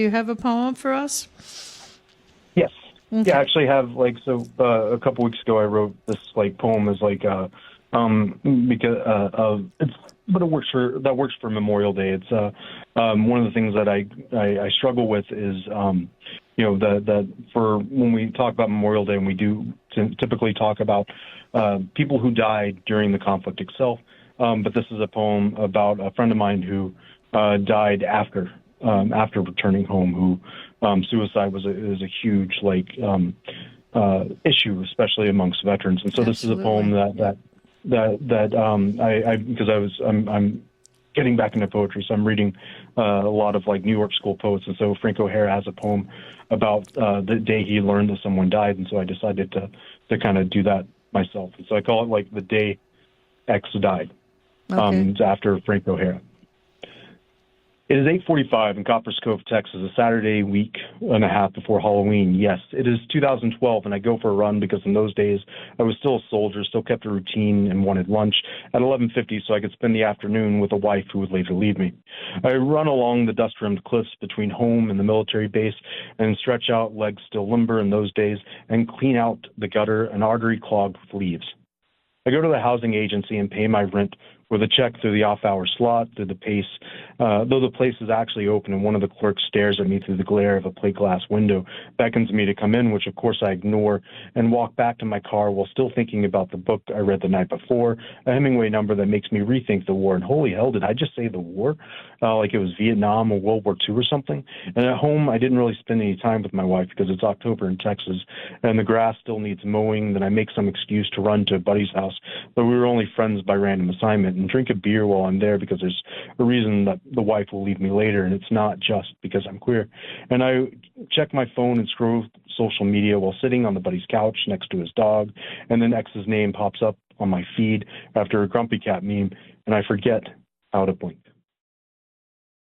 Do you have a poem for us? Yes. Yeah, I Okay. actually have a couple weeks ago I wrote this poem as because it's but it works for Memorial Day. It's one of the things that I struggle with is the for when we talk about Memorial Day, and we do typically talk about people who died during the conflict itself. But this is a poem about a friend of mine who died after returning home. Suicide is a huge issue, especially amongst veterans. And so this is a poem Absolutely. Yeah. I because I'm getting back into poetry, so I'm reading a lot of New York school poets, and so Frank O'Hara has a poem about the day he learned that someone died, and so I decided to kind of do that myself. And so I call it the day X died. Okay. It's after Frank O'Hara. It is 8:45 in Coppers Cove, Texas, a Saturday week and a half before Halloween. Yes, it is 2012, and I go for a run because in those days I was still a soldier, still kept a routine, and wanted lunch at 11:50 so I could spend the afternoon with a wife who would later leave me. I run along the dust-rimmed cliffs between home and the military base and stretch out, legs still limber in those days, and clean out the gutter, an artery clogged with leaves. I go to the housing agency and pay my rent with a check through the off-hour slot, through the pace, though the place is actually open, and one of the clerks stares at me through the glare of a plate glass window, beckons me to come in, which of course I ignore, and walk back to my car while still thinking about the book I read the night before, a Hemingway number that makes me rethink the war. And holy hell, did I just say the war? Like it was Vietnam or World War II or something? And at home, I didn't really spend any time with my wife because it's October in Texas, and the grass still needs mowing. Then I make some excuse to run to a buddy's house, but we were only friends by random assignment, and drink a beer while I'm there because there's a reason that the wife will leave me later, and it's not just because I'm queer. And I check my phone and scroll social media while sitting on the buddy's couch next to his dog, and then X's name pops up on my feed after a grumpy cat meme, and I forget how to blink.